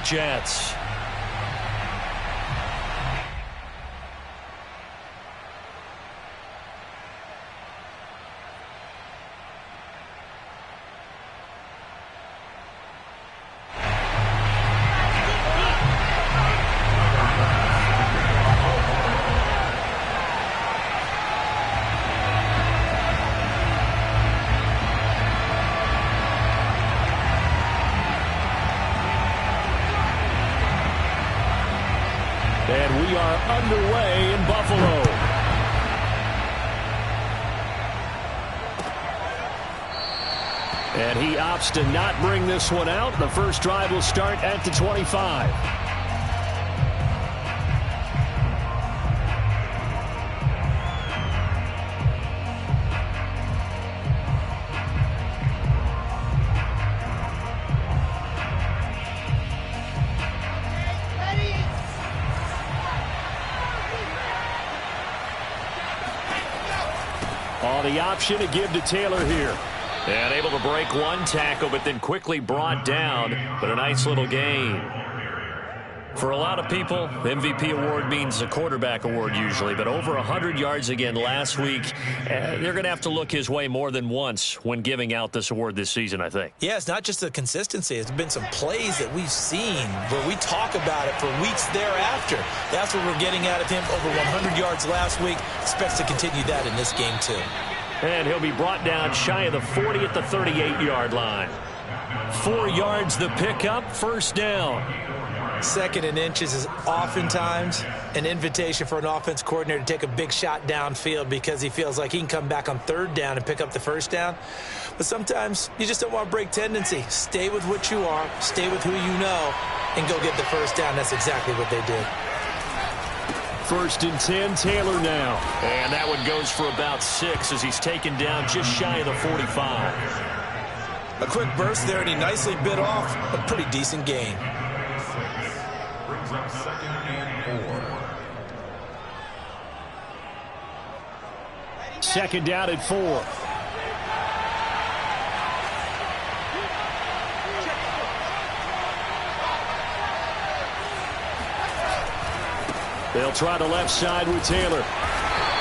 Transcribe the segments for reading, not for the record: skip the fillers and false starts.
Jets. And we are underway in Buffalo. And he opts to not bring this one out. The first drive will start at the 25. The option to give to Taylor here. And able to break one tackle, but then quickly brought down. But a nice little gain. For a lot of people, the MVP award means a quarterback award usually. But over 100 yards again last week. They're going to have to look his way more than once when giving out this award this season, I think. Yeah, it's not just the consistency. It's been some plays that we've seen where we talk about it for weeks thereafter. That's what we're getting out of him. Over 100 yards last week. Expects to continue that in this game, too. And he'll be brought down shy of the 40 at the 38-yard line. 4 yards the pickup, first down. 2nd and inches is oftentimes an invitation for an offense coordinator to take a big shot downfield because he feels like he can come back on 3rd down and pick up the first down. But sometimes you just don't want to break tendency. Stay with what you are, stay with who you know, and go get the first down. That's exactly what they did. 1st and 10, Taylor now. And that one goes for about 6 as he's taken down just shy of the 45. A quick burst there, and he nicely bit off a pretty decent gain. Brings up 2nd and 4. 2nd down at 4. They'll try the left side with Taylor.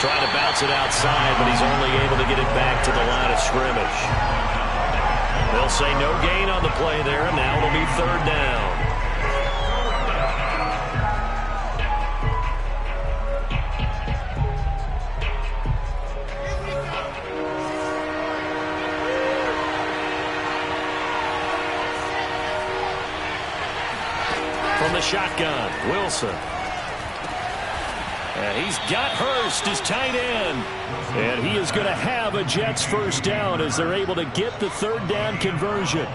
Trying to bounce it outside, but he's only able to get it back to the line of scrimmage. They'll say no gain on the play there, and now it'll be 3rd down. From the shotgun, Wilson. And he's got Hurst as tight end. And he is going to have a Jets first down as they're able to get the 3rd down conversion.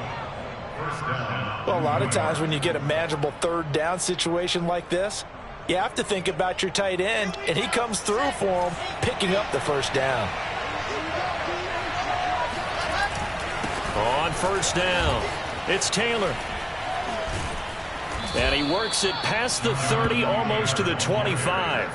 Well, a lot of times when you get a manageable 3rd down situation like this, you have to think about your tight end, and he comes through for him, picking up the first down. On 1st down, it's Taylor. And he works it past the 30, almost to the 25.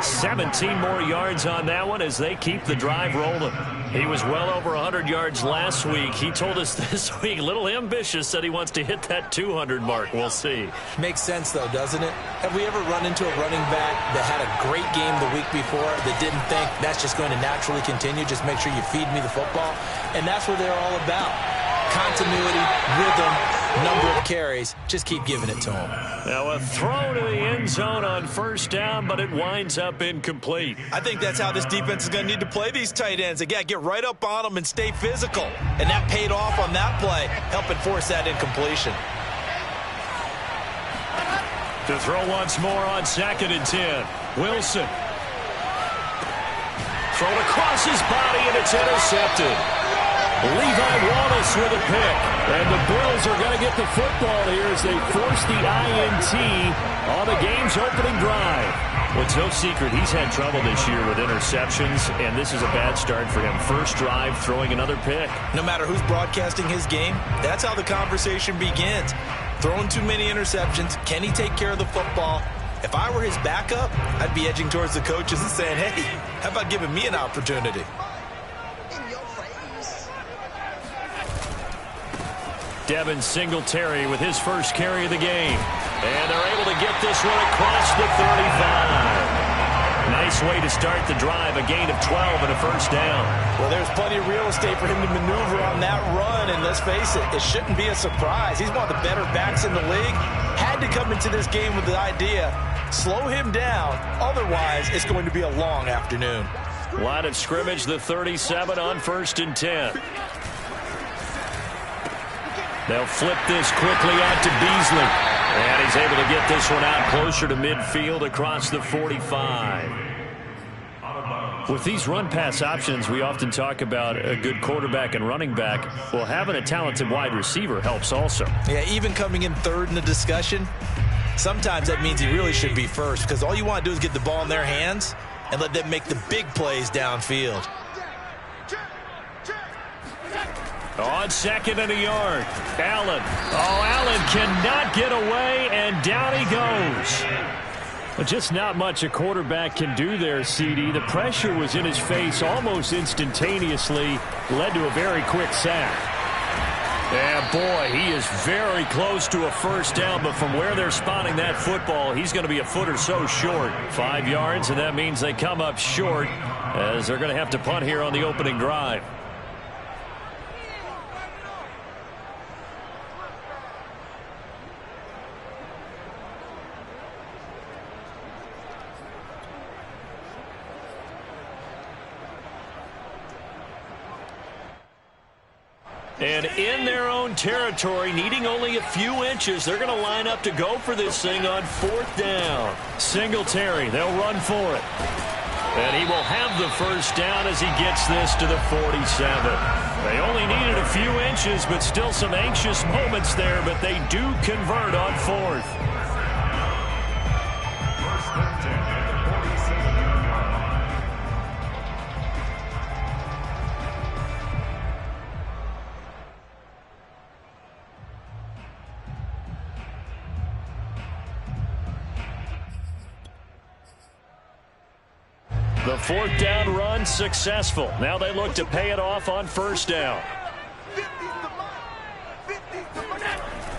17 more yards on that one as they keep the drive rolling. He was well over 100 yards last week. He told us this week, a little ambitious, said he wants to hit that 200 mark. We'll see. Makes sense, though, doesn't it? Have we ever run into a running back that had a great game the week before that didn't think that's just going to naturally continue? Just make sure you feed me the football. And that's what they're all about. Continuity, rhythm, number of carries. Just keep giving it to him. Now a throw to the end zone on 1st down, but it winds up incomplete. I think that's how this defense is going to need to play these tight ends. They got to get right up on them and stay physical. And that paid off on that play, helping force that incompletion. To throw once more on 2nd and 10. Wilson. Thrown across his body, and it's intercepted. Levi Wallace with a pick. And the Bills are going to get the football here as they force the INT on the game's opening drive. Well, it's no secret he's had trouble this year with interceptions, and this is a bad start for him. First drive, throwing another pick. No matter who's broadcasting his game, that's how the conversation begins. Throwing too many interceptions. Can he take care of the football? If I were his backup, I'd be edging towards the coaches and saying, hey, how about giving me an opportunity? Devin Singletary with his first carry of the game. And they're able to get this one across the 35. Nice way to start the drive, a gain of 12 and a first down. Well, there's plenty of real estate for him to maneuver on that run, and let's face it, it shouldn't be a surprise. He's one of the better backs in the league. Had to come into this game with the idea, slow him down, otherwise it's going to be a long afternoon. Line of scrimmage, the 37 on 1st and 10. They'll flip this quickly out to Beasley. And he's able to get this one out closer to midfield across the 45. With these run-pass options, we often talk about a good quarterback and running back. Well, having a talented wide receiver helps also. Yeah, even coming in third in the discussion, sometimes that means he really should be first, because all you want to do is get the ball in their hands and let them make the big plays downfield. On 2nd and a yard, Allen. Oh, Allen cannot get away, and down he goes. But just not much a quarterback can do there, CD. The pressure was in his face almost instantaneously, led to a very quick sack. And boy, he is very close to a first down, but from where they're spotting that football, he's going to be a foot or so short. 5 yards, and that means they come up short, as they're going to have to punt here on the opening drive. And in their own territory, needing only a few inches, they're going to line up to go for this thing on 4th down. Singletary, they'll run for it. And he will have the first down as he gets this to the 47. They only needed a few inches, but still some anxious moments there, but they do convert on 4th. The 4th down run successful. Now they look to pay it off on 1st down.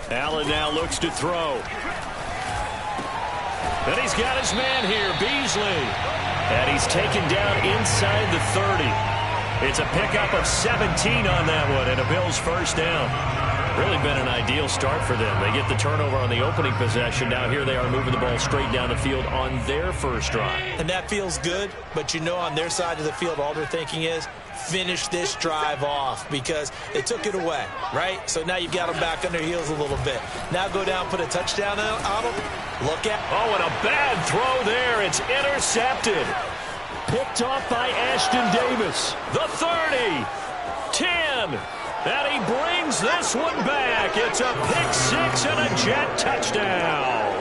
Allen now looks to throw. And he's got his man here, Beasley. And he's taken down inside the 30. It's a pickup of 17 on that one, and a Bills first down. Really been an ideal start for them. They get the turnover on the opening possession. Now here they are moving the ball straight down the field on their first drive. And that feels good, but you know on their side of the field all they're thinking is finish this drive off because they took it away, right? So now you've got them back on their heels a little bit. Now go down, put a touchdown on them. Look at. Oh, and a bad throw there. It's intercepted. Picked off by Ashton Davis. The 30. 10. And he brings this one back. It's a pick-6 and a Jet touchdown.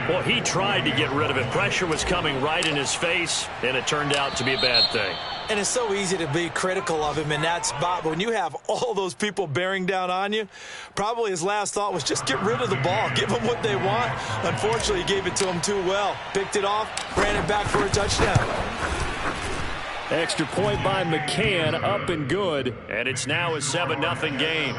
Well, he tried to get rid of it. Pressure was coming right in his face, and it turned out to be a bad thing. And it's so easy to be critical of him in that spot. But when you have all those people bearing down on you, probably his last thought was just get rid of the ball. Give them what they want. Unfortunately, he gave it to them too well. Picked it off, ran it back for a touchdown. Extra point by McCann, up and good. And it's now a 7-0 game.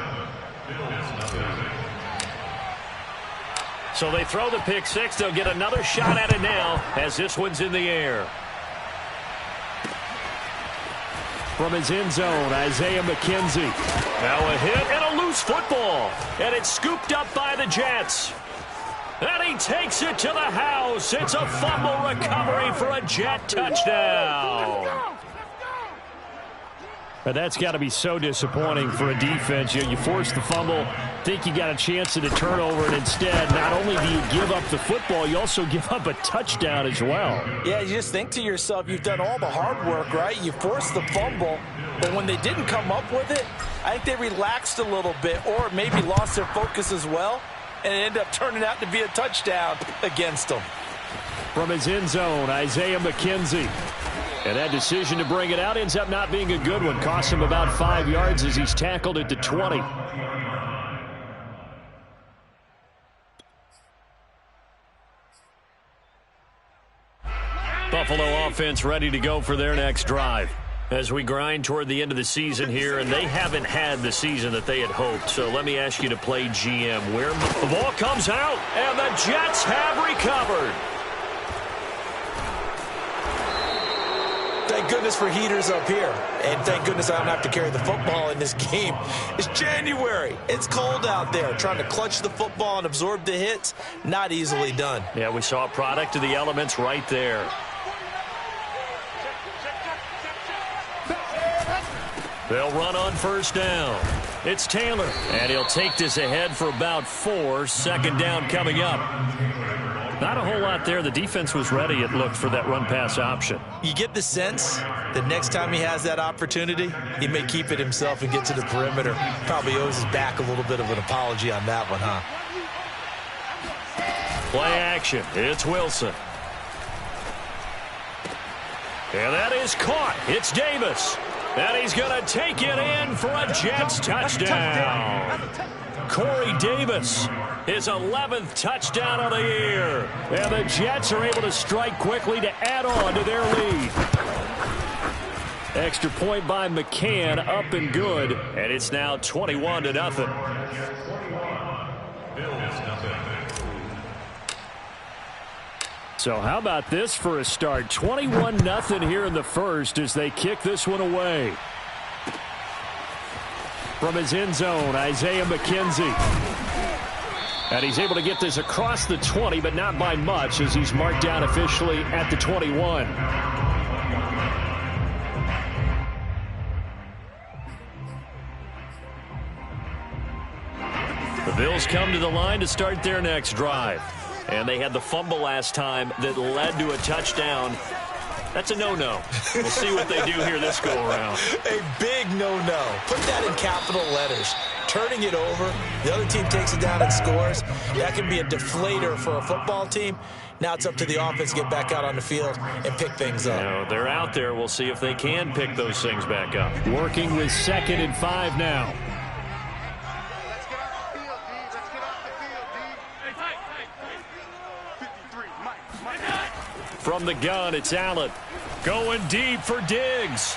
So they throw the pick-6. They'll get another shot at it now as this one's in the air. From his end zone, Isaiah McKenzie. Now a hit and a loose football. And it's scooped up by the Jets. And he takes it to the house. It's a fumble recovery for a Jet touchdown. But that's got to be so disappointing for a defense. You force the fumble, think you got a chance at a turnover, and instead, not only do you give up the football, you also give up a touchdown as well. Yeah, you just think to yourself, you've done all the hard work, right? You forced the fumble, but when they didn't come up with it, I think they relaxed a little bit or maybe lost their focus as well, and it ended up turning out to be a touchdown against them. From his end zone, Isaiah McKenzie. And that decision to bring it out ends up not being a good one. Costs him about 5 yards as he's tackled at the 20. Buffalo offense ready to go for their next drive. As we grind toward the end of the season here, and they haven't had the season that they had hoped. So let me ask you to play GM. Where the ball comes out, and the Jets have recovered. Thank goodness for heaters up here. And thank goodness I don't have to carry the football in this game. It's January. It's cold out there. Trying to clutch the football and absorb the hits, not easily done. Yeah, we saw a product of the elements right there. They'll run on first down. It's Taylor, and he'll take this ahead for about 4. Second down coming up. Not a whole lot there. The defense was ready, it looked, for that run-pass option. You get the sense that next time he has that opportunity, he may keep it himself and get to the perimeter. Probably owes his back a little bit of an apology on that one, huh? Play action. It's Wilson. And that is caught. It's Davis. And he's going to take it in for a Jets touchdown. Corey Davis, his 11th touchdown of the year. And the Jets are able to strike quickly to add on to their lead. Extra point by McCann, up and good. And it's now 21-0. So how about this for a start? 21-0 here in the first as they kick this one away. From his end zone, Isaiah McKenzie. And he's able to get this across the 20, but not by much, as he's marked down officially at the 21. The Bills come to the line to start their next drive. And they had the fumble last time that led to a touchdown. That's a no-no. We'll see what they do here this go-around. A big no-no. Put that in capital letters. Turning it over, the other team takes it down and scores. That can be a deflator for a football team. Now it's up to the offense to get back out on the field and pick things up. No, they're out there. We'll see if they can pick those things back up. Working with 2nd and 5 now. From the gun, it's Allen. Going deep for Diggs.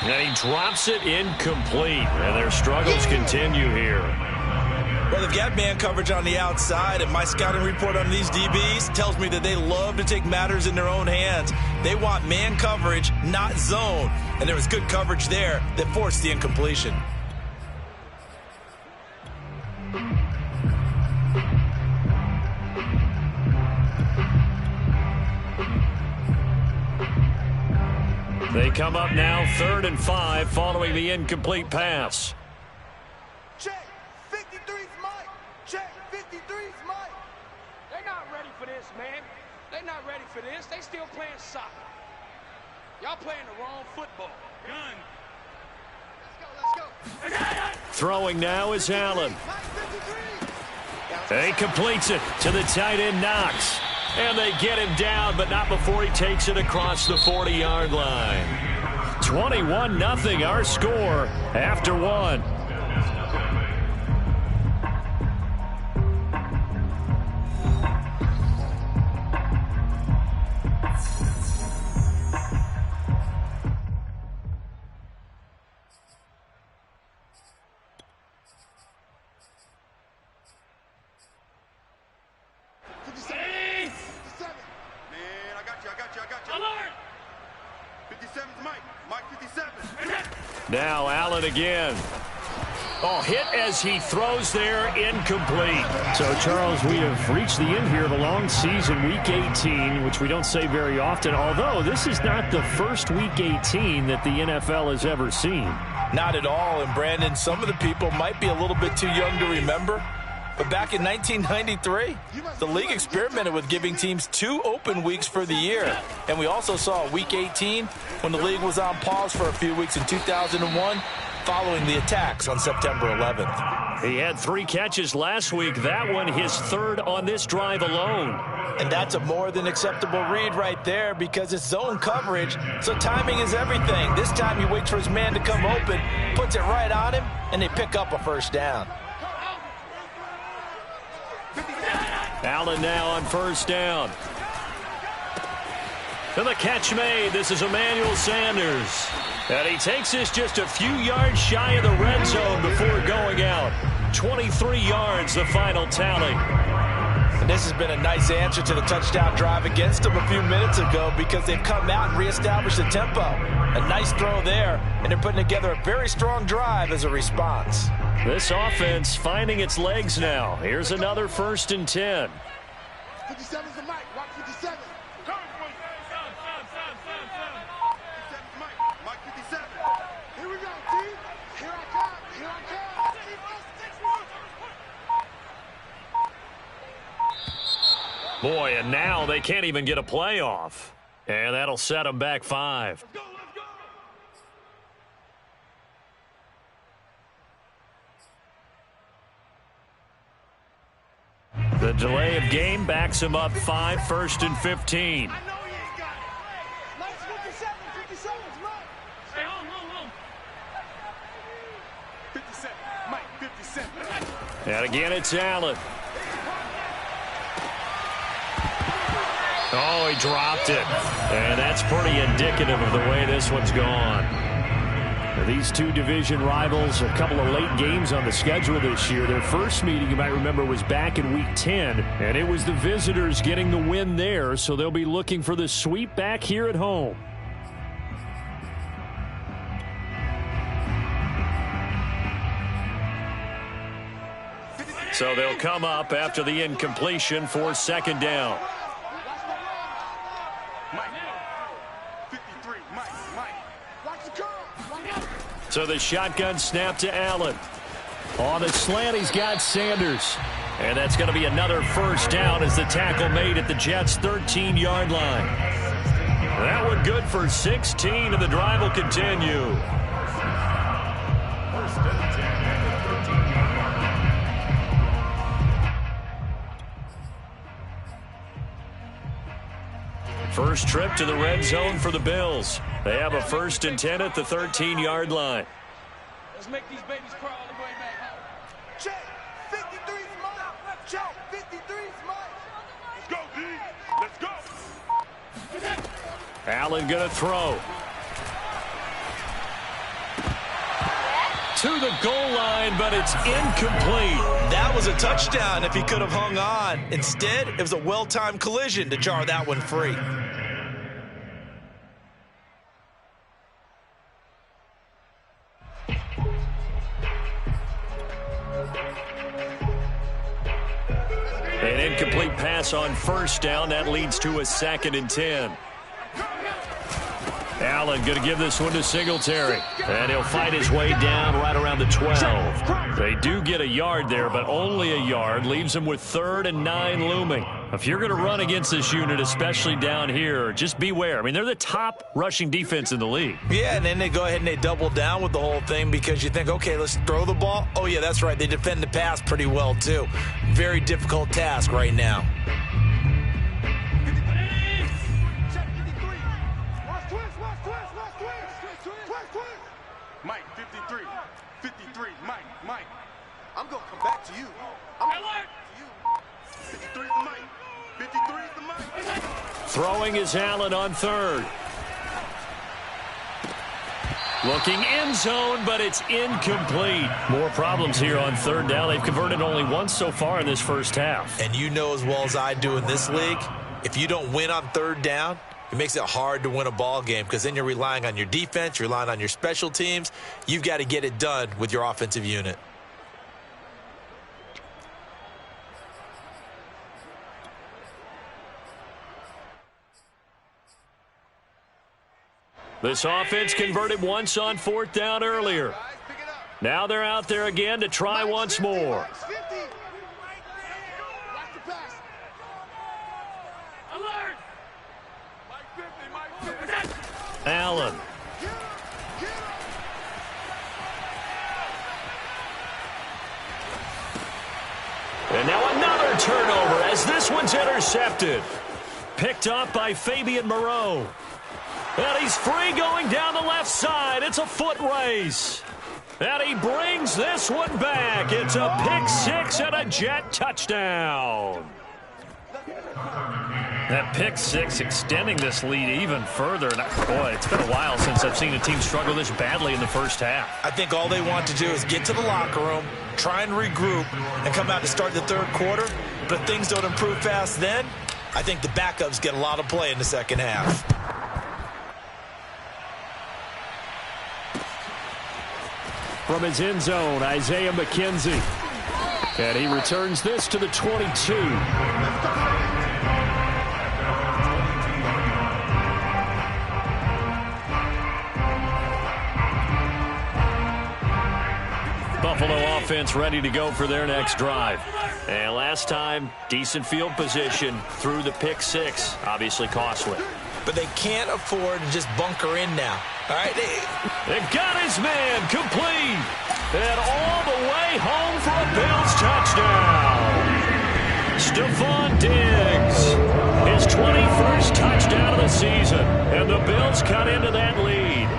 And he drops it incomplete. And their struggles continue here. Well, they've got man coverage on the outside, and my scouting report on these DBs tells me that they love to take matters in their own hands. They want man coverage, not zone. And there was good coverage there that forced the incompletion. They come up now 3rd and 5 following the incomplete pass. Check. 53's Mike. Check. 53's Mike. They're not ready for this, man. They're not ready for this. They still playing soccer. Y'all playing the wrong football. Gun. Let's go. Throwing now is Allen. He completes it to the tight end, Knox. And they get him down, but not before he takes it across the 40-yard line. 21-0 our score after 1. Now Allen again. Oh, hit as he throws there, incomplete. So, Charles, we have reached the end here of a long season, Week 18, which we don't say very often, although this is not the first Week 18 that the NFL has ever seen. Not at all, and Brandon, some of the people might be a little bit too young to remember, but back in 1993, the league experimented with giving teams 2 open weeks for the year, and we also saw Week 18 when the league was on pause for a few weeks in 2001 following the attacks on September 11th. He had 3 catches last week. That one his 3rd on this drive alone. And that's a more than acceptable read right there because it's zone coverage, so timing is everything. This time he waits for his man to come open, puts it right on him, and they pick up a first down. Allen now on first down. And the catch made. This is Emmanuel Sanders. And he takes this just a few yards shy of the red zone before going out. 23 yards, the final tally. And this has been a nice answer to the touchdown drive against them a few minutes ago because they've come out and reestablished the tempo. A nice throw there, and they're putting together a very strong drive as a response. This offense finding its legs now. Here's another 1st and 10. 57's the mic. Watch 57. Mike 57. Here we go, team. Here I come. Here I come. Boy, and now they can't even get a playoff. And that'll set them back 5. Let's go, let's go. The delay of game backs them up 5, 1st and 15. I know he ain't got it. Mike's 57. 57's Mike. Hey, hold. 57. Mike 57. And again, it's Allen. Oh, he dropped it. And that's pretty indicative of the way this one's gone. Now, these two division rivals, a couple of late games on the schedule this year. Their first meeting, you might remember, was back in Week 10, and it was the visitors getting the win there, so they'll be looking for the sweep back here at home. So they'll come up after the incompletion for 2nd down. So the shotgun snap to Allen. On the slant, he's got Sanders. And that's going to be another 1st down as the tackle made at the Jets' 13-yard line. That one good for 16, and the drive will continue. First trip to the red zone for the Bills. They have a 1st and 10 at the 13-yard line. Let's make these babies crawl all the way back home. Check. 53's Mike. Check. 53's Mike. Let's go, D. Let's go. Allen going to throw. To the goal line, but it's incomplete. That was a touchdown if he could have hung on. Instead, it was a well-timed collision to jar that one free. An incomplete pass on 1st down. That leads to a 2nd and 10. Allen going to give this one to Singletary. And he'll fight his way down right around the 12. They do get a yard there, but only a yard. Leaves them with 3rd and 9 looming. If you're going to run against this unit, especially down here, just beware. I mean, they're the top rushing defense in the league. Yeah, and then they go ahead and they double down with the whole thing because you think, okay, let's throw the ball. Oh, yeah, that's right. They defend the pass pretty well, too. Very difficult task right now. Mike 53. 53. Mike. I'm going to come back to you. I'm going to come back to you. 53 is the Mike. 53 is the Mike. Throwing is Allen on 3rd. Looking end zone, but it's incomplete. More problems here on 3rd down. They've converted only once so far in this first half. And you know as well as I do in this league, if you don't win on 3rd down, it makes it hard to win a ball game because then you're relying on your defense, you're relying on your special teams. You've got to get it done with your offensive unit. This offense converted once on 4th down earlier. Now they're out there again to try once more. Allen. And now another turnover as this one's intercepted. Picked up by Fabian Moreau. And he's free going down the left side. It's a foot race. And he brings this one back. It's a pick 6 and a Jet touchdown. That pick six extending this lead even further. And boy, it's been a while since I've seen a team struggle this badly in the first half. I think all they want to do is get to the locker room, try and regroup, and come out to start the third quarter. But if things don't improve fast then, I think the backups get a lot of play in the second half. From his end zone, Isaiah McKenzie. And he returns this to the 22. Buffalo offense ready to go for their next drive. And last time, decent field position through the pick six. Obviously costly. But they can't afford to just bunker in now. All right? They've got his man complete. And all the way home for a Bills touchdown. Stephon Diggs. His 21st touchdown of the season. And the Bills cut into that lead.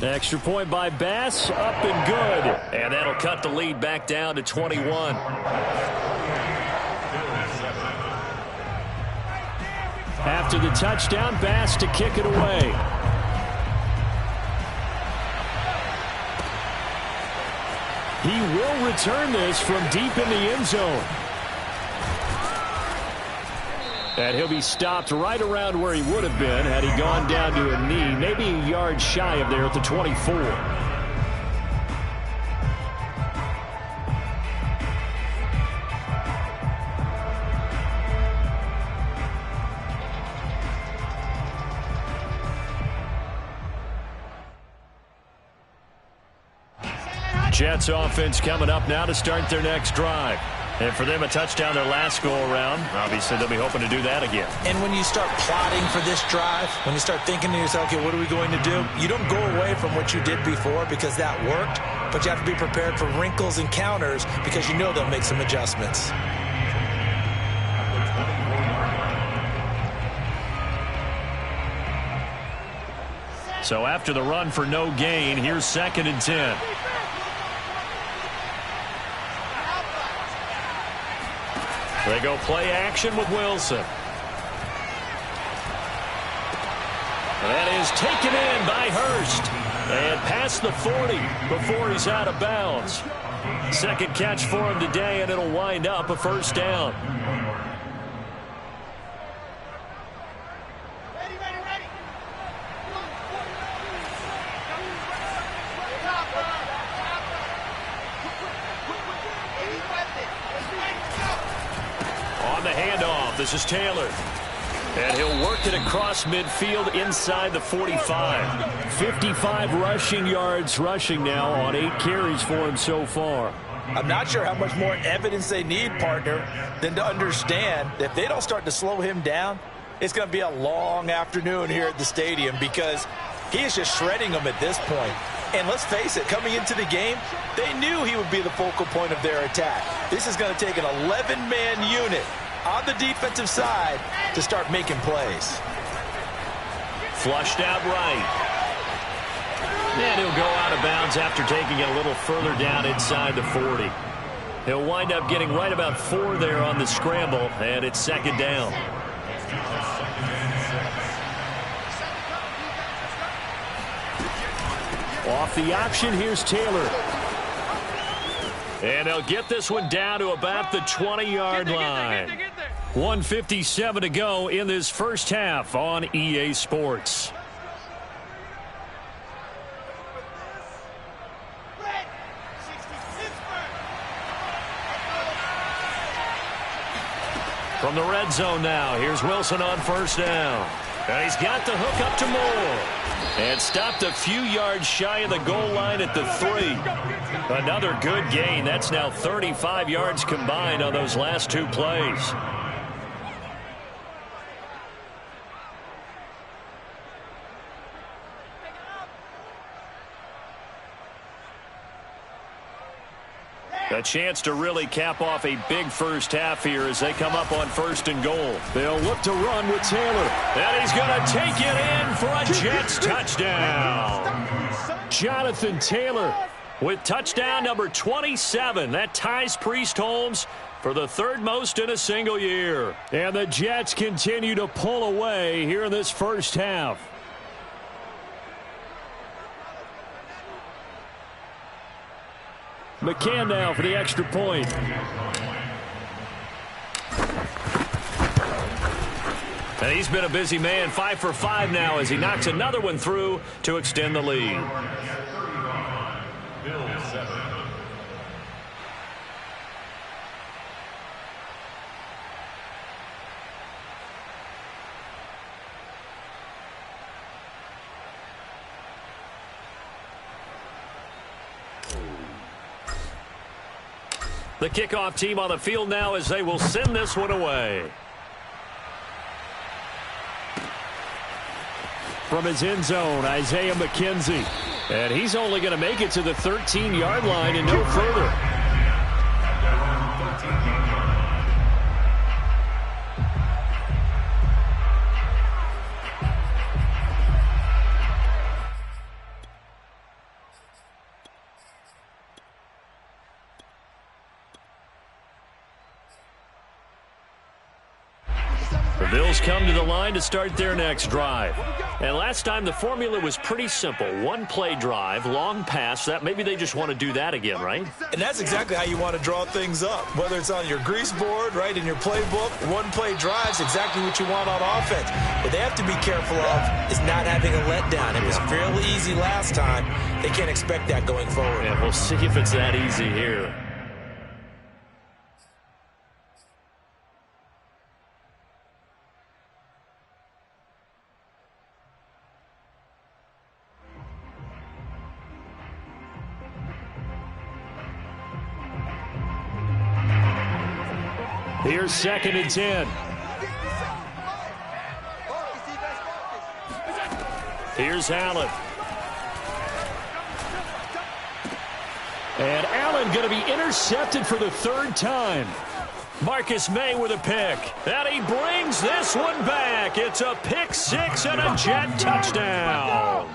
Extra point by Bass, up and good. And that'll cut the lead back down to 21. After the touchdown, Bass to kick it away. He will return this from deep in the end zone. And he'll be stopped right around where he would have been had he gone down to a knee, maybe a yard shy of there at the 24. Jets offense coming up now to start their next drive. And for them, a touchdown their last go-around. Obviously, they'll be hoping to do that again. And when you start plotting for this drive, when you start thinking to yourself, okay, what are we going to do? You don't go away from what you did before because that worked, but you have to be prepared for wrinkles and counters because you know they'll make some adjustments. So after the run for no gain, here's 2nd and 10. They go play action with Wilson. That is taken in by Hurst. And past the 40 before he's out of bounds. Second catch for him today, and it'll wind up a first down. This is Taylor. And he'll work it across midfield inside the 45. 55 rushing yards rushing now on 8 carries for him so far. I'm not sure how much more evidence they need, partner, than to understand that if they don't start to slow him down, it's going to be a long afternoon here at the stadium because he is just shredding them at this point. And let's face it, coming into the game, they knew he would be the focal point of their attack. This is going to take an 11-man unit on the defensive side to start making plays. Flushed out right. And he'll go out of bounds after taking it a little further down inside the 40. He'll wind up getting right about 4 there on the scramble, and it's 2nd down. Off the option, here's Taylor. And they'll get this one down to about the 20-yard line. 1:57 to go in this first half on EA Sports. From the red zone now, here's Wilson on first down. And he's got the hook up to Moore. And stopped a few yards shy of the goal line at the 3. Another good gain. That's now 35 yards combined on those last 2 plays. A chance to really cap off a big first half here as they come up on 1st and goal. They'll look to run with Taylor. And he's going to take it in for a Jets touchdown. Jonathan Taylor with touchdown number 27. That ties Priest Holmes for the third most in a single year. And the Jets continue to pull away here in this first half. McCann now for the extra point. And he's been a busy man, 5 for 5 now as he knocks another one through to extend the lead. The kickoff team on the field now as they will send this one away. From his end zone, Isaiah McKenzie. And he's only going to make it to the 13-yard line and no further. The Bills come to the line to start their next drive. And last time the formula was pretty simple. One play drive, long pass. That maybe they just want to do that again, right? And that's exactly how you want to draw things up. Whether it's on your grease board, right, in your playbook, one play drive's exactly what you want on offense. What they have to be careful of is not having a letdown. It was fairly easy last time. They can't expect that going forward. Yeah, we'll see if it's that easy here. Here's 2nd and 10. Here's Allen. And Allen going to be intercepted for the third time. Marcus May with a pick. And he brings this one back. It's a pick six and a Jet touchdown.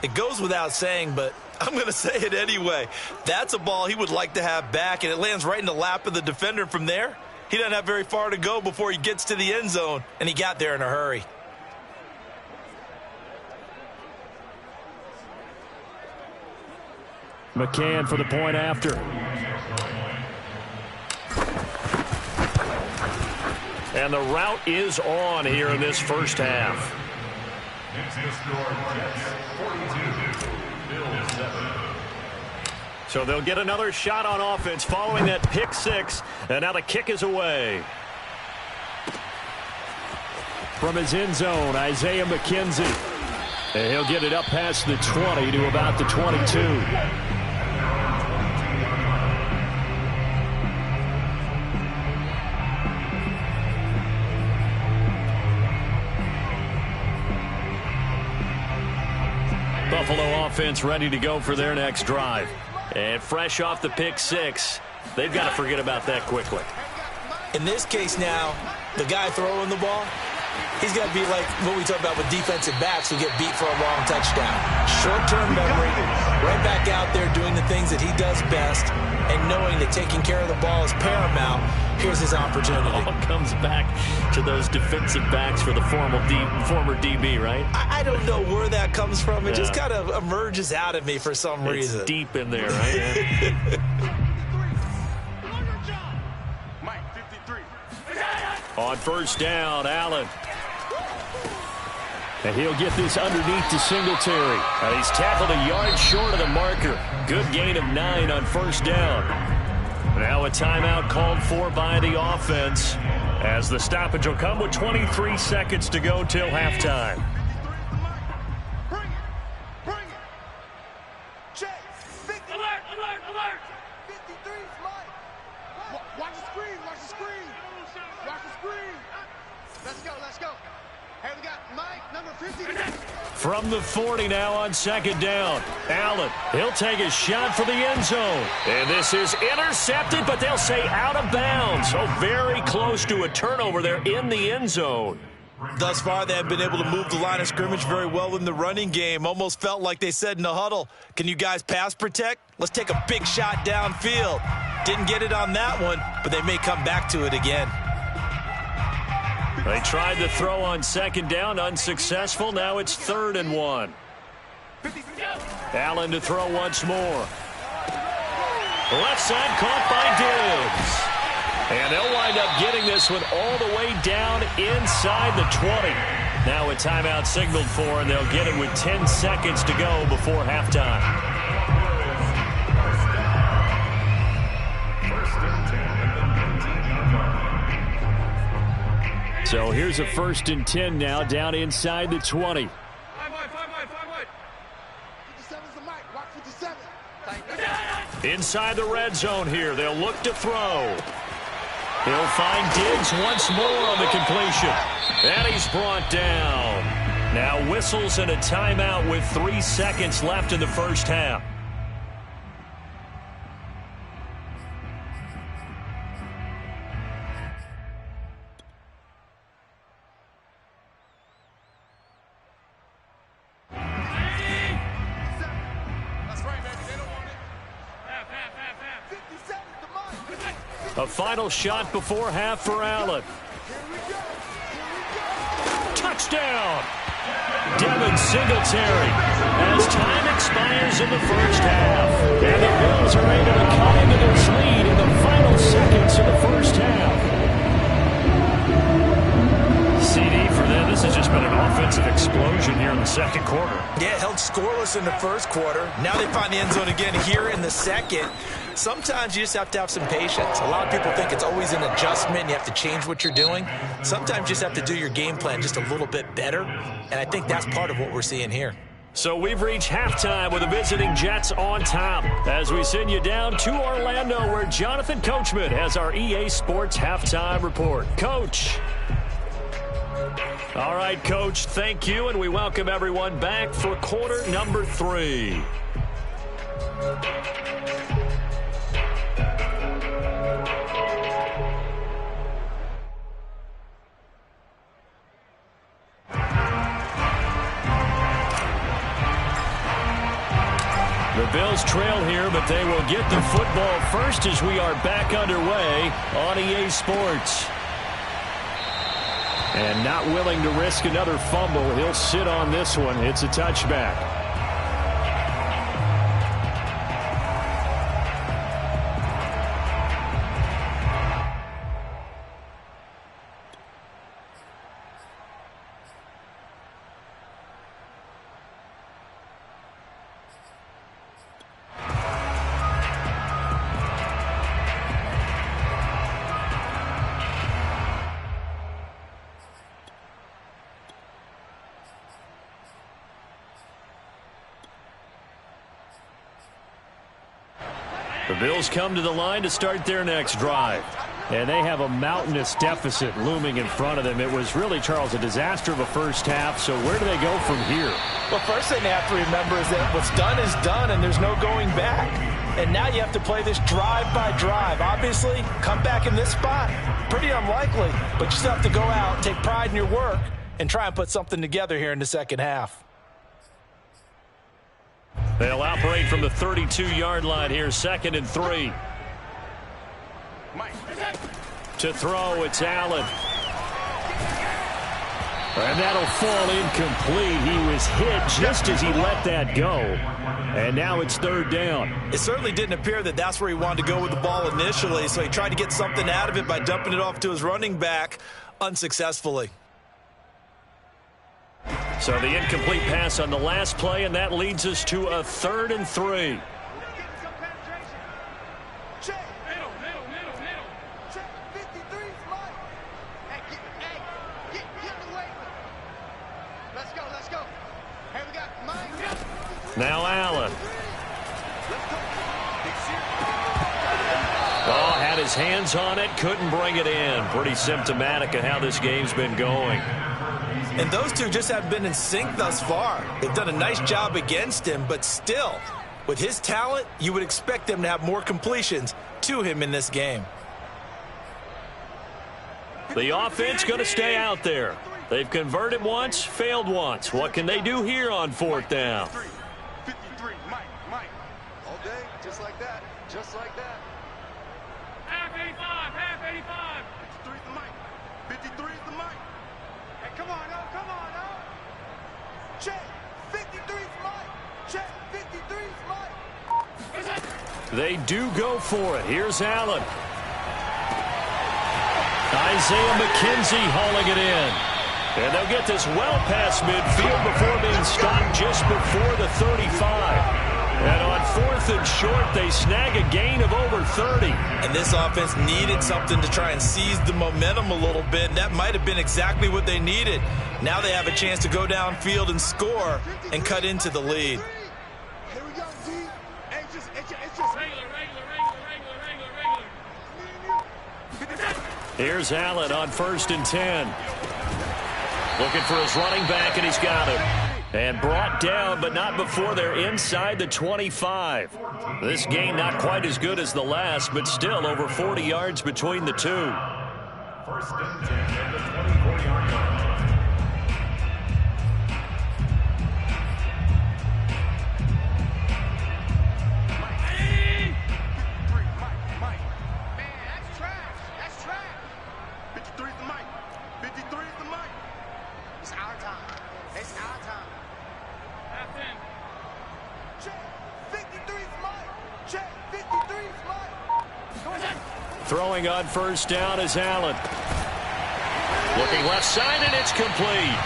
It goes without saying, but I'm going to say it anyway. That's a ball he would like to have back, and it lands right in the lap of the defender from there. He doesn't have very far to go before he gets to the end zone, and he got there in a hurry. McCann for the point after. And the route is on here in this first half. It's the score, Jets 42, Bills 7. So they'll get another shot on offense following that pick six, and now the kick is away. From his end zone, Isaiah McKenzie. And he'll get it up past the 20 to about the 22. Buffalo offense ready to go for their next drive. And fresh off the pick six, they've got to forget about that quickly. In this case now, the guy throwing the ball, he's got to be like what we talk about with defensive backs who get beat for a long touchdown. Short-term memory, right back out there doing the things that he does best, and knowing that taking care of the ball is paramount. Here's his opportunity. All comes back to those defensive backs for the former DB, right? I don't know where that comes from. It just kind of emerges out of me for some reason. It's deep in there, right? Mike, 53. On first down, Allen. And he'll get this underneath to Singletary. And he's tackled a yard short of the marker. Good gain of 9 on first down. Now a timeout called for by the offense as the stoppage will come with 23 seconds to go till halftime. Bring it. Bring it. Check. 50. Alert, alert, alert. 53's Mike. Watch the screen. Watch the screen. Watch the screen. Let's go. Let's go. Hey, we got Mike, number 50. From the 40 now on second down. Allen, he'll take a shot for the end zone. And this is intercepted, but they'll say out of bounds. So very close to a turnover there in the end zone. Thus far, they have been able to move the line of scrimmage very well in the running game. Almost felt like they said in the huddle, can you guys pass protect? Let's take a big shot downfield. Didn't get it on that one, but they may come back to it again. They tried to throw on second down, unsuccessful. Now it's 3rd and 1. Allen to throw once more. Left side caught by Diggs. And they'll wind up getting this one all the way down inside the 20. Now a timeout signaled for, and they'll get it with 10 seconds to go before halftime. So here's a 1st and 10 now, down inside the 20. 57's the mic. Watch 57. Inside the red zone here. They'll look to throw. He'll find Diggs once more on the completion. And he's brought down. Now whistles and a timeout with 3 seconds left in the first half. A final shot before half for Allen. Touchdown! Devin Singletary as time expires in the first half. And the Bills are able to cut into this lead in the final seconds of the first half. CD for them, this has just been an offensive explosion here in the second quarter. Yeah, held scoreless in the first quarter. Now they find the end zone again here in the second. Sometimes you just have to have some patience. A lot of people think it's always an adjustment. You have to change what you're doing. Sometimes you just have to do your game plan just a little bit better. And I think that's part of what we're seeing here. So we've reached halftime with the visiting Jets on top as we send you down to Orlando where Jonathan Coachman has our EA Sports halftime report. Coach. All right, Coach, thank you, and we welcome everyone back for quarter number 3. The Bills trail here, but they will get the football first as we are back underway on EA Sports. And not willing to risk another fumble. He'll sit on this one. It's a touchback. The Bills come to the line to start their next drive. And they have a mountainous deficit looming in front of them. It was really, Charles, a disaster of a first half. So where do they go from here? Well, first thing they have to remember is that what's done is done, and there's no going back. And now you have to play this drive by drive. Obviously, come back in this spot, pretty unlikely. But you still have to go out, take pride in your work, and try and put something together here in the second half. They'll operate from the 32-yard line here, 2nd and 3. To throw, it's Allen. And that'll fall incomplete. He was hit just as he let that go. And now it's 3rd down. It certainly didn't appear that that's where he wanted to go with the ball initially, so he tried to get something out of it by dumping it off to his running back unsuccessfully. So the incomplete pass on the last play, and that leads us to a 3rd and 3. Check. Middle. Check. 53's Mike. Hey, get away. Let's go. Hey, we got Mike. Now Allen. Oh, had his hands on it, couldn't bring it in. Pretty symptomatic of how this game's been going. And those two just haven't been in sync thus far. They've done a nice job against him, but still, with his talent, you would expect them to have more completions to him in this game. The offense going to stay out there. They've converted once, failed once. What can they do here on 4th down? 53, Mike. All day, just like that. Just like that. Half 85, half 85. 53 is the Mike. 53 is the Mike. Hey, come on, oh, come on, oh. Check. 53 is Mike. Check. 53 is Mike. They do go for it. Here's Allen. Isaiah McKenzie hauling it in. And they'll get this well past midfield before being stopped just before the 35. And on 4th and short, they snag a gain of over 30. And this offense needed something to try and seize the momentum a little bit. And that might have been exactly what they needed. Now they have a chance to go downfield and score and cut into the lead. Here we go, D. Hey, it's just Regular. Here's Allen on 1st and 10. Looking for his running back, and he's got him. And brought down, but not before they're inside the 25. This game not quite as good as the last, but still over 40 yards between the two. 1st and 10 at the 24-yard line. Mike. Man, that's trash. That's trash. 53 is the Mike. 53 is the Mike. It's our time. It's our time. Half 10. Check. 53 is Mike. Check. 53 is Mike. Throwing on 1st down is Allen. Looking left side, and it's complete.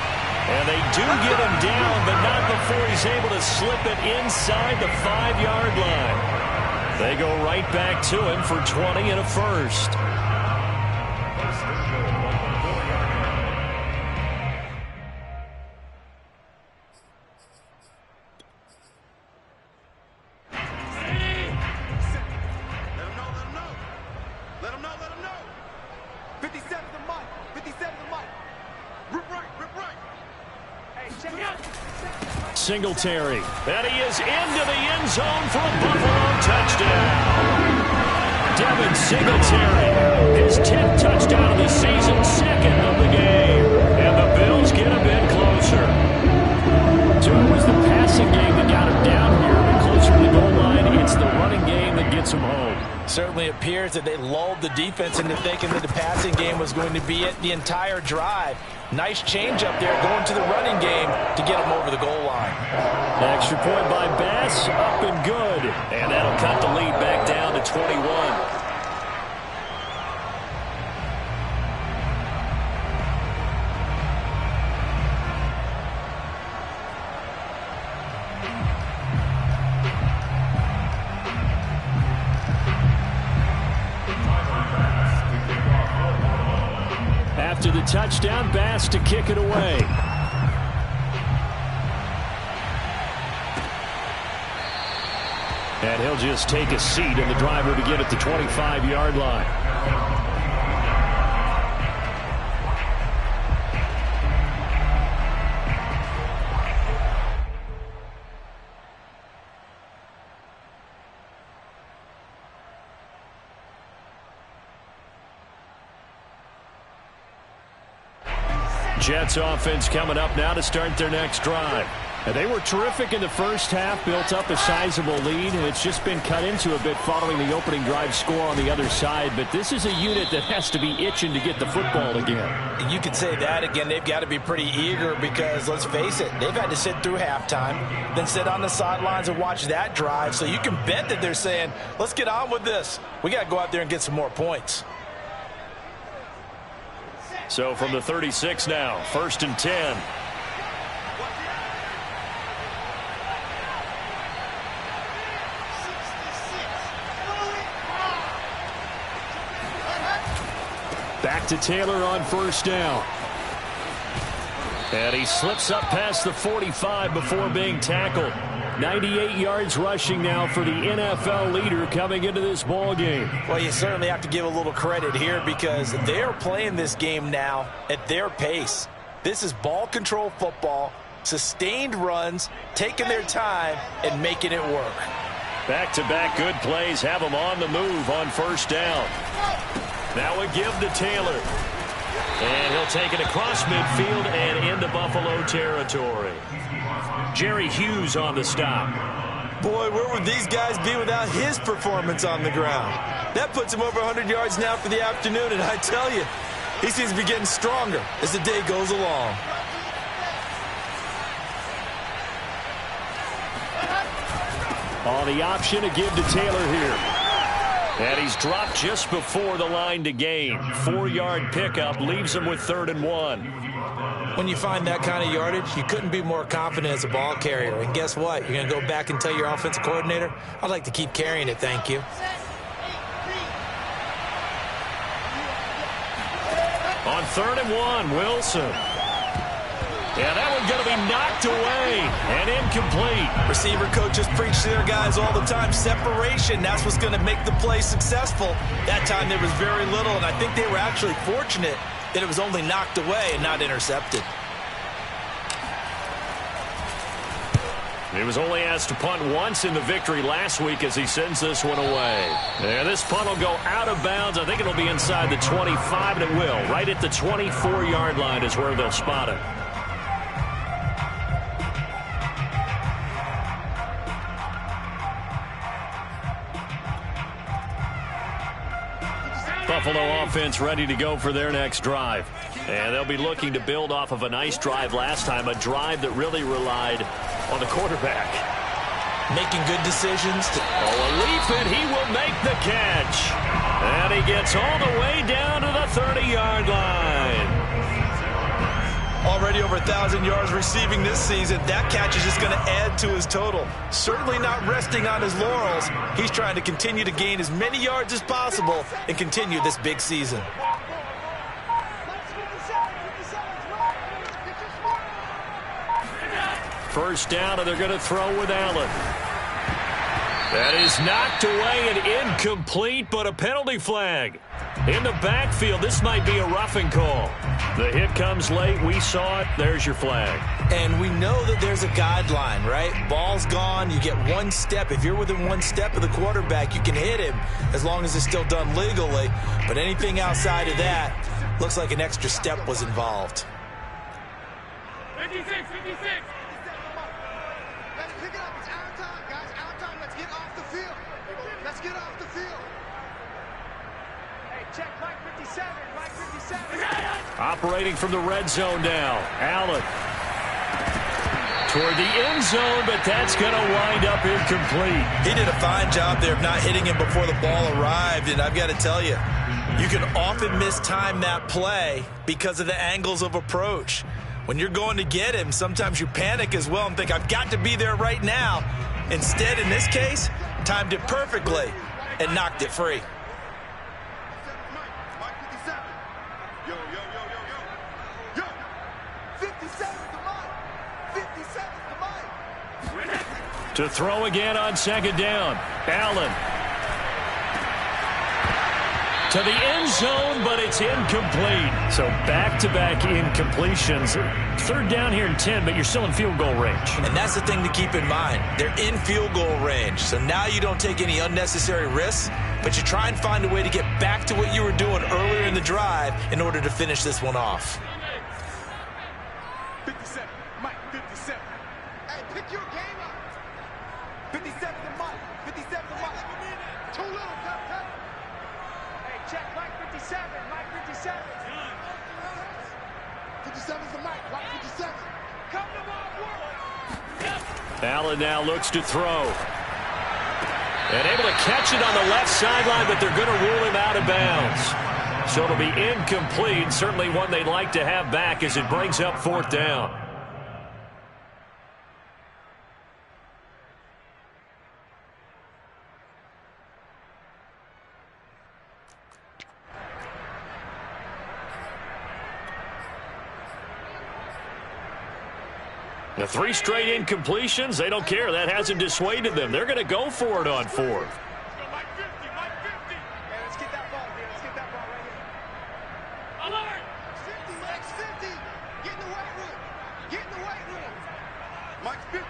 And they do get him down, but not before he's able to slip it inside the 5-yard line. They go right back to him for 20 and a first. Let him know. 57 is the Mike. 57 is the Mike. Rip right. Hey, check it out. Singletary. And he is into the end zone for a Buffalo touchdown. Devin Singletary, his 10th touchdown of the season, 2nd of the game. And the Bills get a bit closer. So it was the passing game that got him down here, but closer to the goal line, it's the running game that gets him home. Certainly appears that they lulled the defense into thinking that the passing game was going to be it the entire drive. Nice change up there going to the running game to get them over the goal line. Extra point by Bass, up and good. And that'll cut the lead back down to 21. After the touchdown, Bass to kick it away. And he'll just take a seat, and the driver to get at the 25-yard line. Jets offense coming up now to start their next drive. And they were terrific in the first half, built up a sizable lead, and it's just been cut into a bit following the opening drive score on the other side. But this is a unit that has to be itching to get the football again. You could say that again. They've got to be pretty eager because, let's face it, they've had to sit through halftime, then sit on the sidelines and watch that drive. So you can bet that they're saying, let's get on with this. We got to go out there and get some more points. So from the 36 now, 1st and 10. Back to Taylor on 1st down. And he slips up past the 45 before being tackled. 98 yards rushing now for the NFL leader coming into this ball game. Well, you certainly have to give a little credit here because they're playing this game now at their pace. This is ball control football, sustained runs, taking their time, and making it work. Back-to-back good plays have them on the move on 1st down. Now a give to Taylor. And he'll take it across midfield and into Buffalo territory. Jerry Hughes on the stop. Boy, where would these guys be without his performance on the ground? That puts him over 100 yards now for the afternoon, and I tell you, he seems to be getting stronger as the day goes along. On the option to give to Taylor here. And he's dropped just before the line to gain. 4-yard pickup leaves him with 3rd and 1. When you find that kind of yardage, you couldn't be more confident as a ball carrier. And guess what? You're going to go back and tell your offensive coordinator, I'd like to keep carrying it, thank you. On 3rd and 1, Wilson. Yeah, that one's going to be knocked away and incomplete. Receiver coaches preach to their guys all the time. Separation, that's what's going to make the play successful. That time there was very little, and I think they were actually fortunate that it was only knocked away and not intercepted. He was only asked to punt once in the victory last week as he sends this one away. And this punt will go out of bounds. I think it'll be inside the 25, and it will. Right at the 24-yard line is where they'll spot it. Buffalo offense ready to go for their next drive. And they'll be looking to build off of a nice drive last time, a drive that really relied on the quarterback. Making good decisions. A leap, and he will make the catch. And he gets all the way down to the 30-yard line. Already over 1,000 yards receiving this season. That catch is just going to add to his total. Certainly not resting on his laurels. He's trying to continue to gain as many yards as possible and continue this big season. First down, and they're going to throw with Allen. That is knocked away and incomplete, but a penalty flag. In the backfield, this might be a roughing call. The hit comes late. We saw it. There's your flag. And we know that there's a guideline, right? Ball's gone. You get one step. If you're within one step of the quarterback, you can hit him as long as it's still done legally. But anything outside of that looks like an extra step was involved. 56, 56. Let's pick it up. It's our time, guys. Our time. Let's get off the field. Let's get off the field. Hey, check Mike 57. Mike 57. Operating from the red zone now. Allen toward the end zone, but that's going to wind up incomplete. He did a fine job there of not hitting him before the ball arrived, and I've got to tell you, you can often mistime that play because of the angles of approach. When you're going to get him, sometimes you panic as well and think, I've got to be there right now. Instead, in this case, timed it perfectly and knocked it free. Mike 57. Yo, yo, yo, yo, yo. Yo. 57 to Mike. 57 to Mike. To throw again on second down. Allen to the end zone, but it's incomplete. So back-to-back incompletions. Third down here and 10, but you're still in field goal range. And that's the thing to keep in mind. They're in field goal range. So now you don't take any unnecessary risks, but you try and find a way to get back to what you were doing earlier in the drive in order to finish this one off. 57. Mike 57. Hey, pick your game up. 57 to Mike. 57 to Mike. Too little, cut. Hey, check Mike 57. Mike 57. 57 to Mike. Mike 57. Come to my work. Allen now looks to throw. And able to catch it on the left sideline, but they're going to rule him out of bounds. So it'll be incomplete. Certainly one they'd like to have back as it brings up fourth down. The 3 straight incompletions, they don't care. That hasn't dissuaded them. They're going to go for it on fourth. Mike 50. Mike 50. Hey, let's get that ball here. Let's get that ball right here. Alert. 50. Mike's 50. Get in the weight room. Get in the weight room. Mike's 50.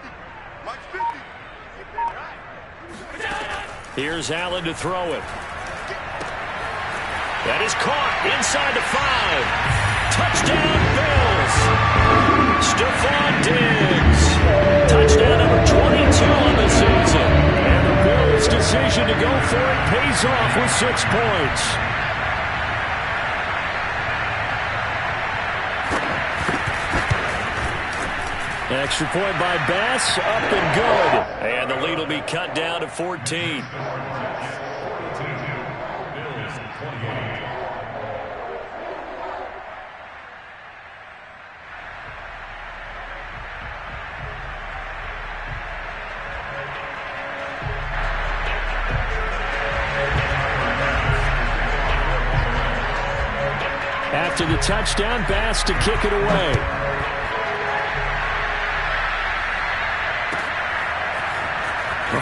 Mike's 50. Here's Allen to throw it. That is caught inside the 5. Touchdown, Bills. Stephon Diggs. Touchdown number 22 on the season. And the Bills' decision to go for it pays off with 6 points. Extra point by Bass, up and good. And the lead will be cut down to 14. After the touchdown, Bass to kick it away.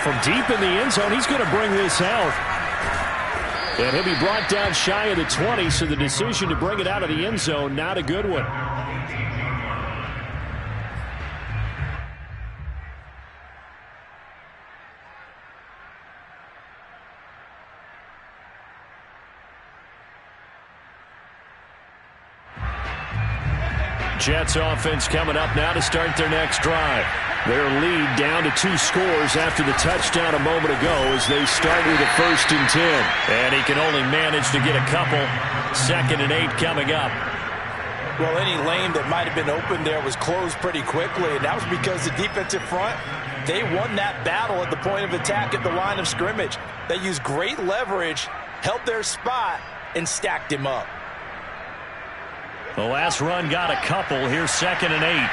From deep in the end zone, he's going to bring this out. And he'll be brought down shy of the 20, so the decision to bring it out of the end zone, not a good one. Jets offense coming up now to start their next drive. Their lead down to 2 scores after the touchdown a moment ago as they start with a 1st and 10. And he can only manage to get a couple. 2nd and 8 coming up. Well, any lane that might have been open there was closed pretty quickly, and that was because the defensive front, they won that battle at the point of attack at the line of scrimmage. They used great leverage, held their spot, and stacked him up. The last run got a couple. Here's 2nd and 8.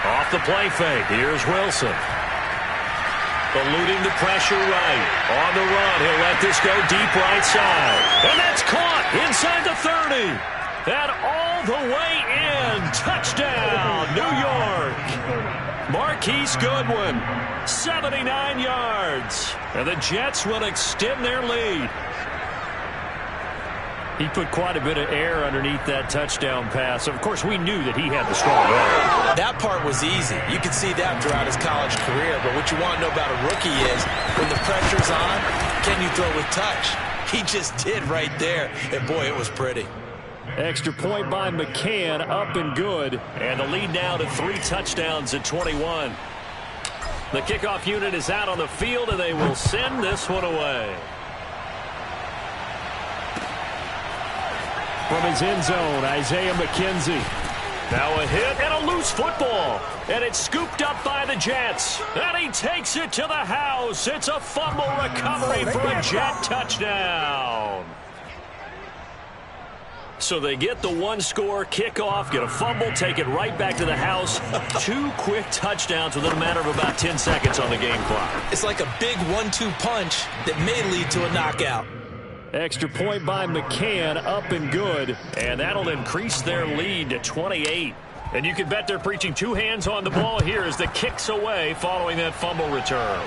Off the play fake. Here's Wilson. Eluding the pressure right. On the run. He'll let this go deep right side. And that's caught inside the 30. And all the way in. Touchdown, New York. Marquise Goodwin. 79 yards. And the Jets will extend their lead. He put quite a bit of air underneath that touchdown pass. Of course, we knew that he had the strong arm. That part was easy. You could see that throughout his college career. But what you want to know about a rookie is when the pressure's on, can you throw with touch? He just did right there. And, boy, it was pretty. Extra point by McCann, up and good. And the lead now to 3 touchdowns at 21. The kickoff unit is out on the field, and they will send this one away. From his end zone, Isaiah McKenzie. Now a hit and a loose football. And it's scooped up by the Jets. And he takes it to the house. It's a fumble recovery for a Jet touchdown. So they get the 1-score kickoff, get a fumble, take it right back to the house. 2 quick touchdowns within a matter of about 10 seconds on the game clock. It's like a big 1-2 punch that may lead to a knockout. Extra point by McCann, up and good. And that'll increase their lead to 28. And you can bet they're preaching 2 hands on the ball here as the kick's away following that fumble return.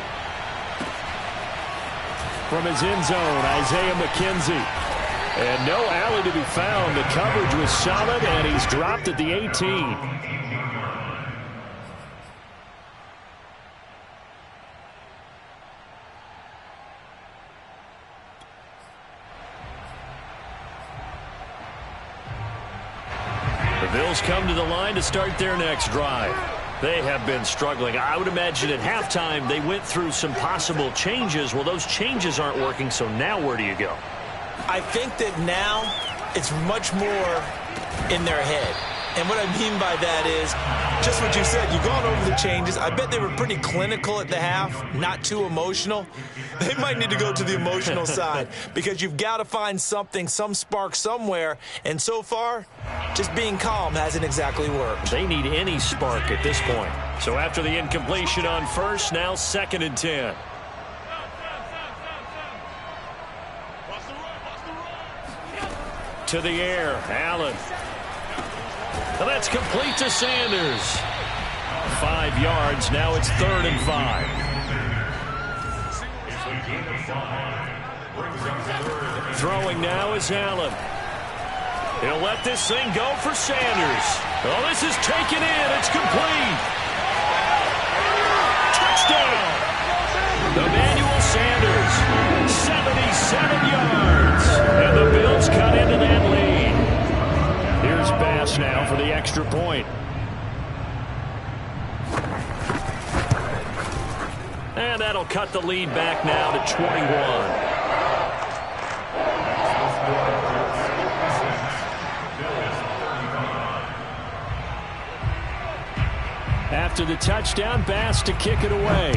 From his end zone, Isaiah McKenzie. And no alley to be found. The coverage was solid, and he's dropped at the 18. The Bills come to the line to start their next drive. They have been struggling. I would imagine at halftime they went through some possible changes. Well, those changes aren't working, so now where do you go? I think that now it's much more in their head. And what I mean by that is just what you said. You've gone over the changes. I bet they were pretty clinical at the half, not too emotional. They might need to go to the emotional side because you've got to find something, some spark somewhere. And so far, just being calm hasn't exactly worked. They need any spark at this point. So after the incompletion on first, now 2nd and 10. To the air, Allen. And that's complete to Sanders. 5 yards, now it's 3rd and 5. Throwing now is Allen. He'll let this thing go for Sanders. Oh, this is taken in, it's complete. Touchdown! The man for the extra point. And that'll cut the lead back now to 21. After the touchdown, Bass to kick it away.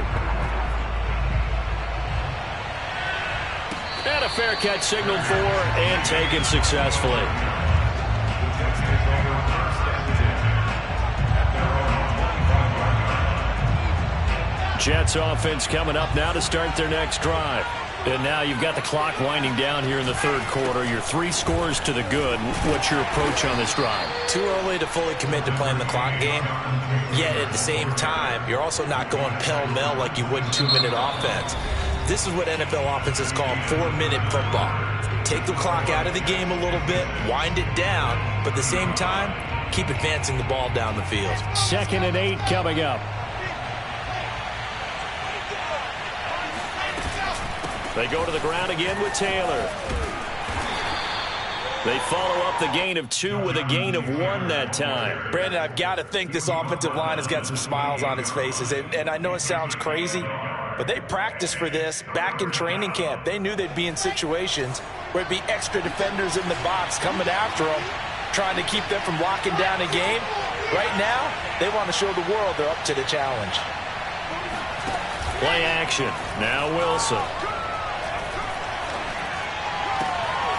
And a fair catch signaled for and taken successfully. Jets offense coming up now to start their next drive. And now you've got the clock winding down here in the third quarter. You're 3 scores to the good. What's your approach on this drive? Too early to fully commit to playing the clock game. Yet at the same time, you're also not going pell-mell like you would in 2-minute offense. This is what NFL offenses call 4-minute football. Take the clock out of the game a little bit, wind it down, but at the same time, keep advancing the ball down the field. 2nd and 8 coming up. They go to the ground again with Taylor. They follow up the gain of 2 with a gain of 1 that time. Brandon, I've got to think this offensive line has got some smiles on its faces. And I know it sounds crazy, but they practiced for this back in training camp. They knew they'd be in situations where it'd be extra defenders in the box coming after them, trying to keep them from locking down a game. Right now, they want to show the world they're up to the challenge. Play action. Now Wilson.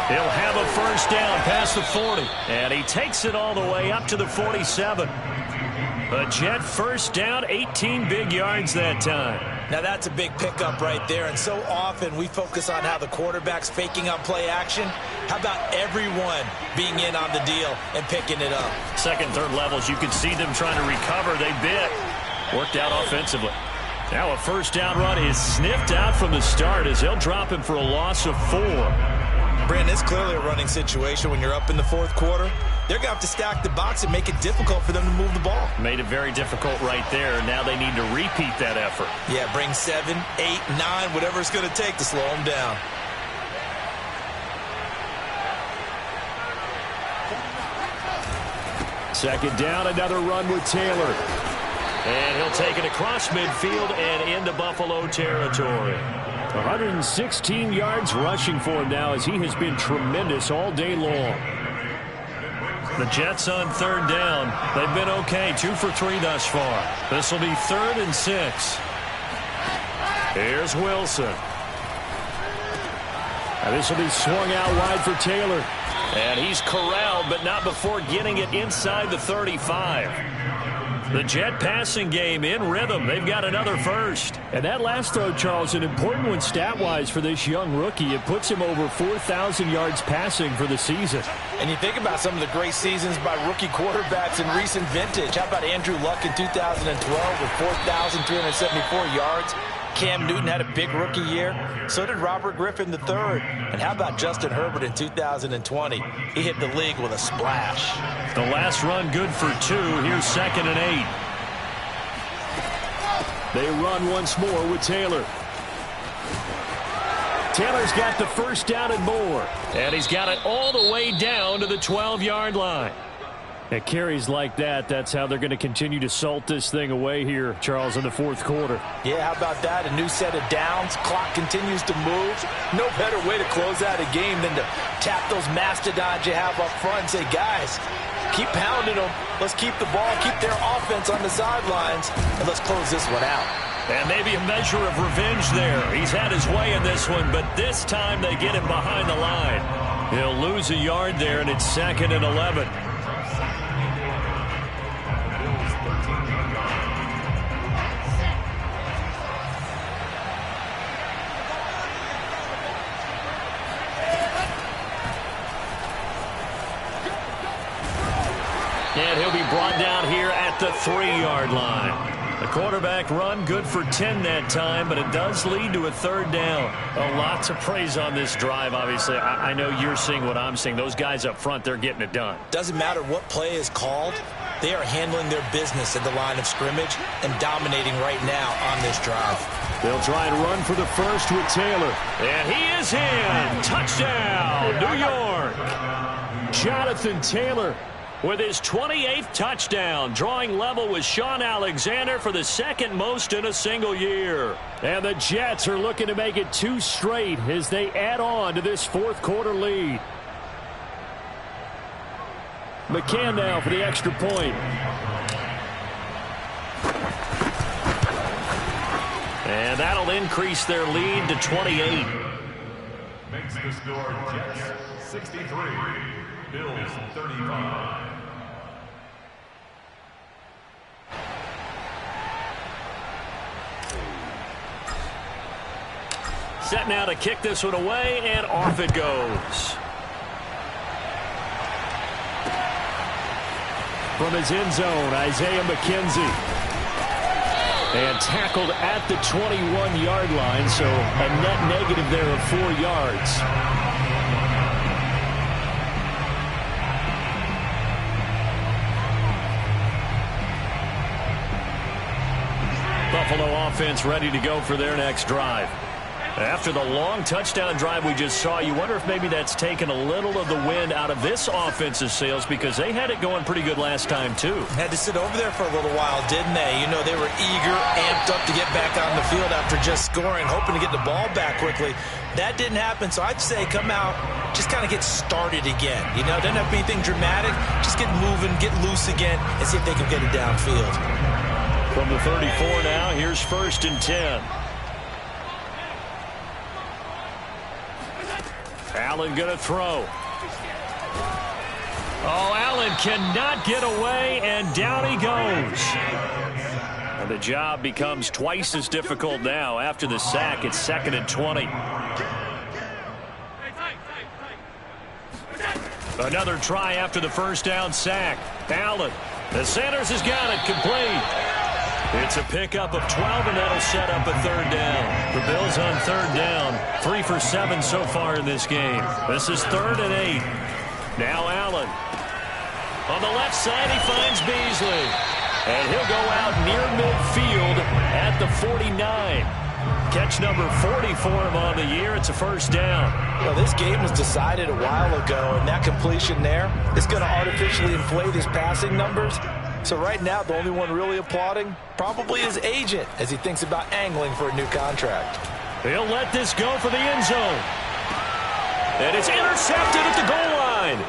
He'll have a first down past the 40. And he takes it all the way up to the 47. A Jet first down, 18 big yards that time. Now that's a big pickup right there. And so often we focus on how the quarterback's faking on play action. How about everyone being in on the deal and picking it up? Second, third levels, you can see them trying to recover. They bit. Worked out offensively. Now a first down run is sniffed out from the start as they'll drop him for a loss of 4. Brandon, it's clearly a running situation when you're up in the fourth quarter. They're going to have to stack the box and make it difficult for them to move the ball. Made it very difficult right there. Now they need to repeat that effort. Yeah, bring 7, 8, 9, whatever it's going to take to slow them down. Second down, another run with Taylor. And he'll take it across midfield and into Buffalo territory. 116 yards rushing for him now as he has been tremendous all day long. The Jets on third down. They've been okay, 2 for 3 thus far. This will be 3rd and 6. Here's Wilson. Now this will be swung out wide for Taylor. And he's corralled, but not before getting it inside the 35. The Jet passing game in rhythm. They've got another first. And that last throw, Charles, an important one stat-wise for this young rookie. It puts him over 4,000 yards passing for the season. And you think about some of the great seasons by rookie quarterbacks in recent vintage. How about Andrew Luck in 2012 with 4,374 yards? Cam Newton had a big rookie year. So did Robert Griffin III. And how about Justin Herbert in 2020? He hit the league with a splash. The last run good for 2. Here's 2nd and 8. They run once more with Taylor. Taylor's got the first down and more. And he's got it all the way down to the 12-yard line. At carries like that, that's how they're going to continue to salt this thing away here, Charles, in the fourth quarter. Yeah, how about that? A new set of downs. Clock continues to move. No better way to close out a game than to tap those mastodons you have up front and say, guys, keep pounding them. Let's keep the ball, keep their offense on the sidelines, and let's close this one out. And maybe a measure of revenge there. He's had his way in this one, but this time they get him behind the line. He'll lose a yard there, and it's 2nd and 11. And he'll be brought down here at the 3-yard line. The quarterback run good for 10 that time, but it does lead to a 3rd down. A lot to praise on this drive, obviously. I know you're seeing what I'm seeing. Those guys up front, they're getting it done. Doesn't matter what play is called. They are handling their business at the line of scrimmage and dominating right now on this drive. They'll try and run for the first with Taylor. And he is in. Touchdown, New York. Jonathan Taylor with his 28th touchdown, drawing level with Sean Alexander for the second most in a single year. And the Jets are looking to make it 2 straight as they add on to this fourth quarter lead. McCann now for the extra point. And that'll increase their lead to 28. Makes the score Jets 63, Bills 35. Set now to kick this one away, and off it goes. From his end zone, Isaiah McKenzie. And tackled at the 21-yard line, so a net negative there of 4 yards. Buffalo offense ready to go for their next drive. After the long touchdown drive we just saw, you wonder if maybe that's taken a little of the wind out of this offensive sails, because they had it going pretty good last time, too. Had to sit over there for a little while, didn't they? You know, they were eager, amped up to get back on the field after just scoring, hoping to get the ball back quickly. That didn't happen, so I'd say come out, just kind of get started again. You know, doesn't have to be anything dramatic. Just get moving, get loose again, and see if they can get it downfield. From the 34 now, here's 1st and 10. Allen going to throw. Oh, Allen cannot get away, and down he goes. And the job becomes twice as difficult now. After the sack, it's 2nd and 20. Another try after the first down sack. Allen. The Sanders has got it complete. It's a pickup of 12, and that'll set up a 3rd down. The Bills on 3rd down. 3 for 7 so far in this game. This is 3rd and 8. Now Allen. On the left side, he finds Beasley. And he'll go out near midfield at the 49. Catch number 40 for him on the year. It's a 1st down. Well, this game was decided a while ago, and that completion there is going to artificially inflate his passing numbers. So right now, the only one really applauding probably his agent as he thinks about angling for a new contract. He'll let this go for the end zone. And it's intercepted at the goal line.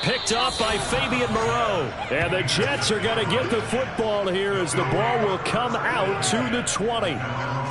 Picked off by Fabian Moreau. And the Jets are going to get the football here as the ball will come out to the 20.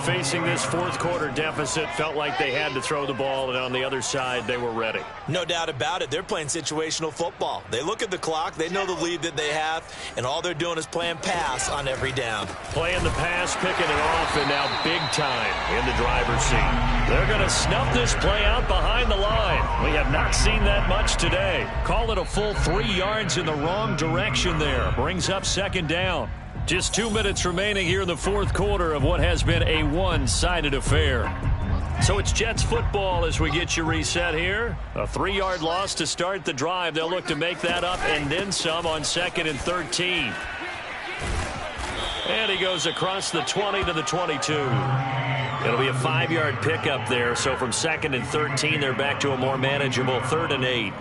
Facing this fourth quarter deficit, felt like they had to throw the ball, and on the other side, they were ready. No doubt about it. They're playing situational football. They look at the clock, they know the lead that they have, and all they're doing is playing pass on every down. Playing the pass, picking it off, and now big time in the driver's seat. They're going to snuff this play out behind the line. We have not seen that much today. Call it a full 3 yards in the wrong direction there. Brings up 2nd down. Just 2 minutes remaining here in the fourth quarter of what has been a one-sided affair. So it's Jets football as we get you reset here. A 3-yard loss to start the drive. They'll look to make that up and then some on 2nd and 13. And he goes across the 20 to the 22. It'll be a 5-yard pickup there. So from 2nd and 13, they're back to a more manageable 3rd and 8.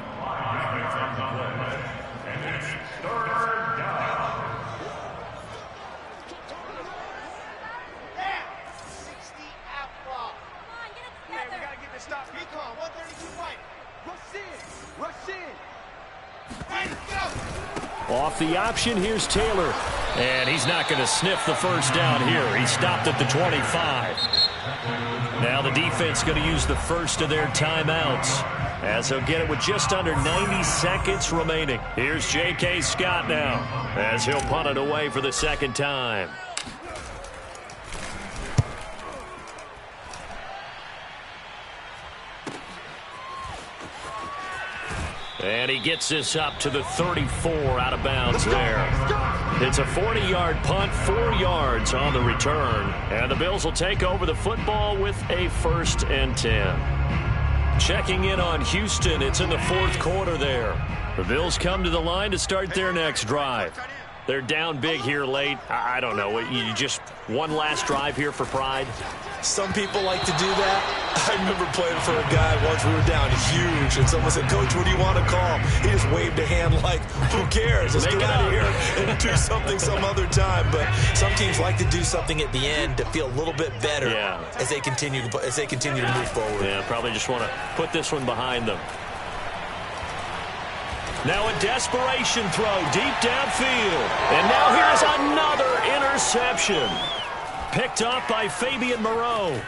Off the option, here's Taylor. And he's not going to sniff the first down here. He stopped at the 25. Now the defense going to use the first of their timeouts, as they'll get it with just under 90 seconds remaining. Here's J.K. Scott now, as he'll punt it away for the 2nd time. And he gets this up to the 34 out of bounds there. It's a 40-yard punt, 4 yards on the return. And the Bills will take over the football with a 1st and 10. Checking in on Houston, it's in the fourth quarter there. The Bills come to the line to start their next drive. They're down big here late. I don't know. You just one last drive here for pride? Some people like to do that. I remember playing for a guy once. We were down huge, and someone said, "Coach, what do you want to call?" He just waved a hand like, "Who cares? Let's get out of here and do something some other time." But some teams like to do something at the end to feel a little bit better as they continue to move forward. Yeah, probably just want to put this one behind them. Now a desperation throw deep downfield. And now here's another interception. Picked up by Fabian Moreau.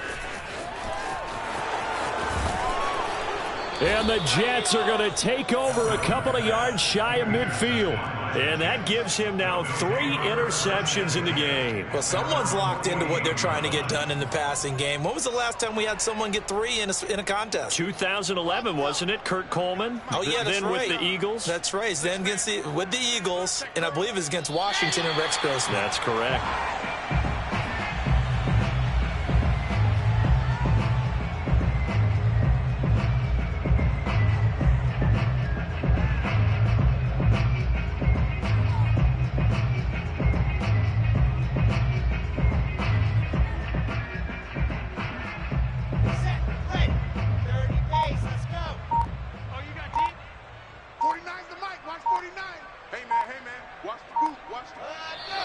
And the Jets are going to take over a couple of yards shy of midfield. And that gives him now 3 interceptions in the game. Well, someone's locked into what they're trying to get done in the passing game. When was the last time we had someone get 3 in a contest? 2011, wasn't it? Kurt Coleman? Oh, yeah, that's then right. with the Eagles? That's right. Then with the Eagles, and I believe it's against Washington and Rex Grossman. That's correct.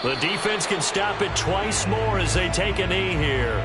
The defense can stop it twice more as they take a knee here.